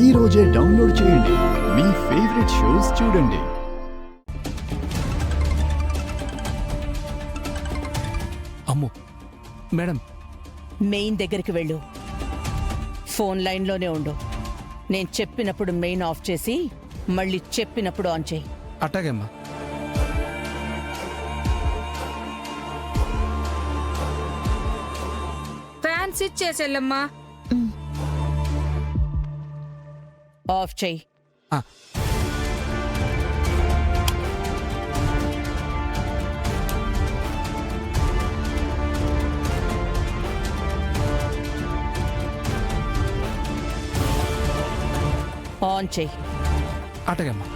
ఈ రోజే డౌన్లోడ్ చేయండి. మీ ఫేవరెట్ షోస్ చూడండి. అమ్మో మేడం, మెయిన్ దగ్గరికి వెళ్ళు. ఫోన్ లైన్లోనే ఉండు. నేను చెప్పినప్పుడు మెయిన్ ఆఫ్ చేసి మళ్ళీ చెప్పినప్పుడు ఆన్ చేయి. అట్టాగే అమ్మా. Fan switch చేసేళ్ళమ్మా. ఆఫ్ చేయి. ఆ, ఆన్ చేయి. అట్టాగే అమ్మా.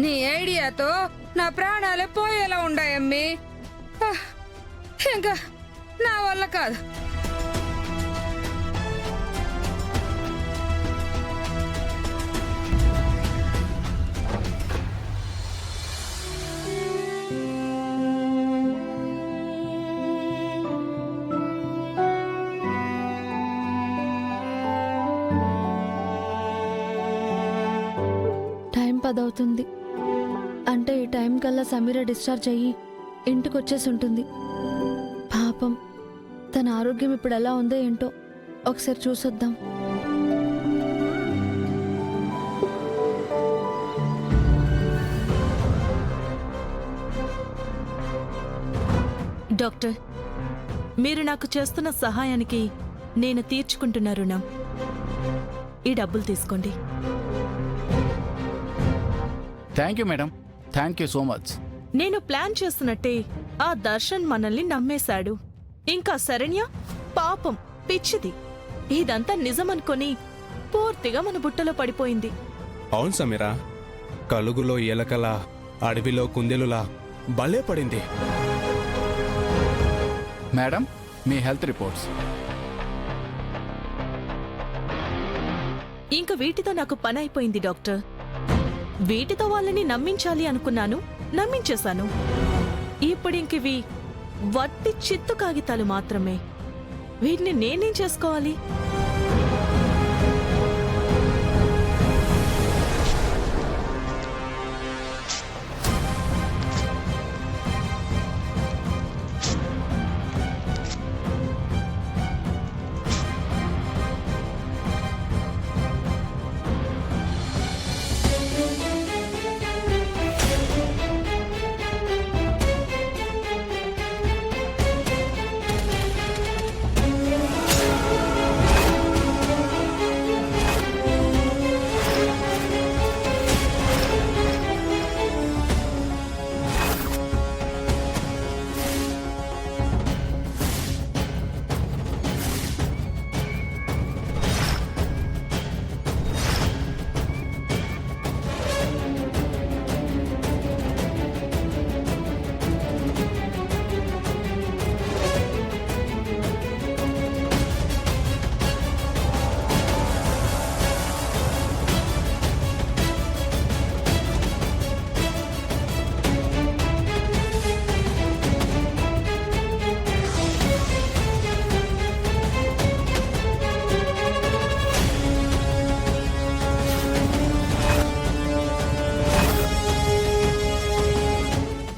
నీ ఐడియాతో నా ప్రాణాలే పోయేలా ఉండాయమ్మి. ఇంకా నా వల్ల కాదు. టైం 10 అవుతుంది. అంటే ఈ టైం కల్లా సమీర డిశ్చార్జ్ అయ్యి ఇంటికి వచ్చేసి ఉంటుంది. పాపం, తన ఆరోగ్యం ఇప్పుడు ఎలా ఉందో ఏంటో ఒకసారి చూసొద్దాం. డాక్టర్, మీరు నాకు చేస్తున్న సహాయానికి నేను తీర్చుకుంటున్న రుణం. ఈ డబ్బులు తీసుకోండి. Thank you madam, thank you so much. నేను ప్లాన్ చేస్తున్నట్టే ఆ దర్శన్ మనల్ని నమ్మేశాడు. ఇంకా శరణ్య పాపం పిచ్చిది. ఇదంతా నిజమనుకొని పూర్తిగా మన బుట్టలో పడిపోయింది. అవును సమీరా, కలుగులో ఎలకల, అడవిలో కుందేలులా భలే పడింది. మేడం, మీ హెల్త్ రిపోర్ట్స్. ఇంక వీటితో నాకు పని అయిపోయింది డాక్టర్. వీటితో వాళ్ళని నమ్మించాలి అనుకున్నాను, నమ్మించేశాను. ఇప్పుడింకివి వట్టి చిత్తు కాగితాలు మాత్రమే. వీటిని నేనేం చేసుకోవాలి?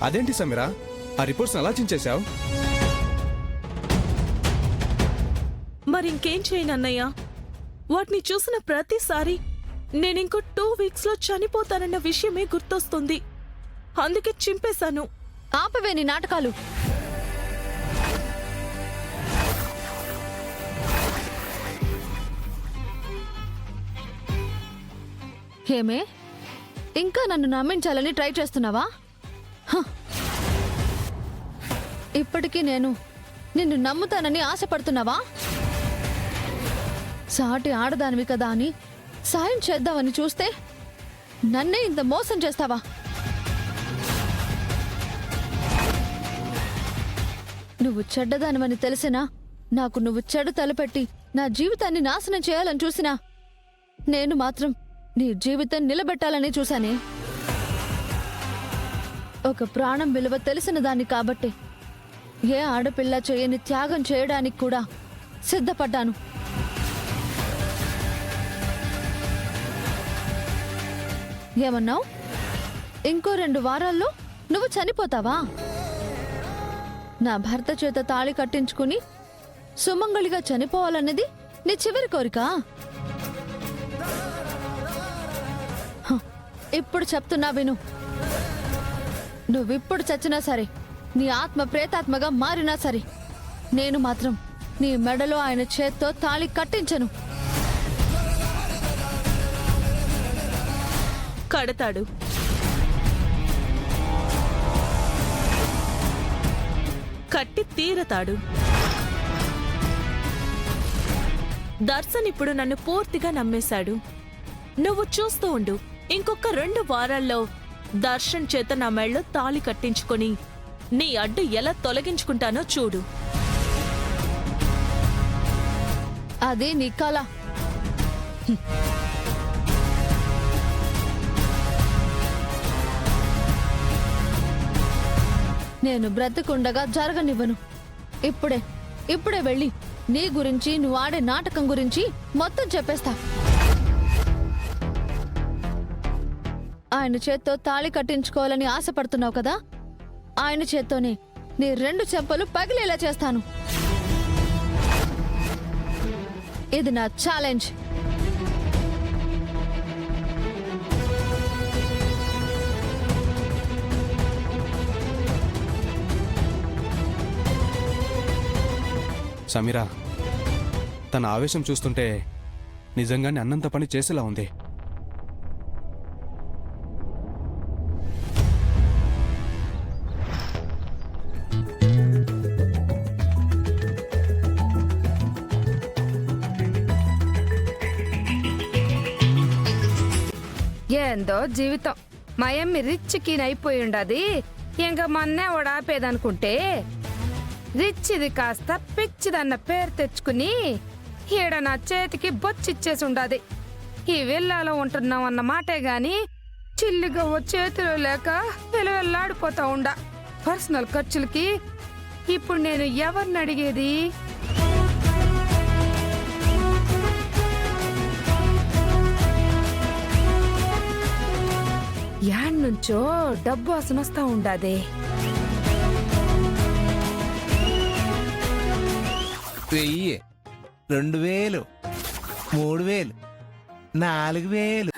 అదేంటి సమీరా, ఆ రిపోర్ట్స్ అలా చించేశావు? మరింకేం చేయను అన్నయ్య. వాటిని చూసిన ప్రతిసారి నేనింకో 2 వీక్స్లో చనిపోతానన్న విషయమే గుర్తొస్తుంది. అందుకే చింపేశాను. ఆపవే నీ నాటకాలు. ఏమే, ఇంకా నన్ను నమ్మించాలని ట్రై చేస్తున్నావా? ఇప్పటికీ నేను నిన్ను నమ్ముతానని ఆశపడుతున్నావా? సాటి ఆడదానివి కదా అని సాయం చేద్దామని చూస్తే నన్నే ఇంత మోసం చేస్తావా? నువ్వు చెడ్డదానివని తెలిసినా నాకు నువ్వు చెడు తలపెట్టి నా జీవితాన్ని నాశనం చేయాలని చూసినా నేను మాత్రం నీ జీవితం నిలబెట్టాలని చూశానే. ఒక ప్రాణం విలువ తెలిసిన దాన్ని కాబట్టి ఏ ఆడపిల్ల చేయని త్యాగం చేయడానికి కూడా సిద్ధపడ్డాను. ఏమన్నావు? ఇంకో 2 వారాల్లో నువ్వు చనిపోతావా? నా భర్త చేత తాళి కట్టించుకుని సుమంగళిగా చనిపోవాలన్నది నీ చివరి కోరిక? ఇప్పుడు చెప్తున్నా విను. నువ్విప్పుడు చచ్చినా సరే, నీ ఆత్మ ప్రేతాత్మగా మారినా సరే, నేను మాత్రం నీ మెడలో ఆయన చేత్తో తాళి కట్టించను. కడతాడు. కట్టి తీరతాడు. దర్శన్ ఇప్పుడు నన్ను పూర్తిగా నమ్మేశాడు. నువ్వు చూస్తూ ఉండు. ఇంకొక 2 వారాల్లో దర్శన్ చేత నా మెళ్ళో తాళి కట్టించుకొని నీ అడ్డు ఎలా తొలగించుకుంటానో చూడు. అది నీ కళ. నేను బ్రతికుండగా జరగనివ్వను. ఇప్పుడే వెళ్ళి నీ గురించి, నువ్వు ఆడే నాటకం గురించి మొత్తం చెప్పేస్తా. ఆయన చేత్తో తాళి కట్టించుకోవాలని ఆశపడుతున్నావు కదా, ఆయన చేత్తోనే నీ 2 చెంపలు పగిలేలా చేస్తాను. ఇది నా ఛాలెంజ్. సమీరా, తన ఆవేశం చూస్తుంటే నిజంగానే అన్నంత పని చేసేలా ఉంది. ఏందో జీవితం. మా అమ్మి రిచ్ కీన్ అయిపోయి ఉండది. ఇంక మన్నే ఆపేదనుకుంటే రిచ్చిది కాస్త పిచ్చిదన్న పేరు తెచ్చుకుని ఈడ నా చేతికి బొచ్చిచ్చేసి ఉండాది. ఈ విల్లాలో ఉంటున్నాం అన్న మాటే గాని చిల్లిగా చేతిలో లేక వెలువెల్లాడిపోతా ఉండా. పర్సనల్ ఖర్చులకి ఇప్పుడు నేను ఎవరిని అడిగేది? యాడ్నుంచో డబ్బు వాసన వస్తా ఉండాదే. 1000, 2000, 3000, 4000.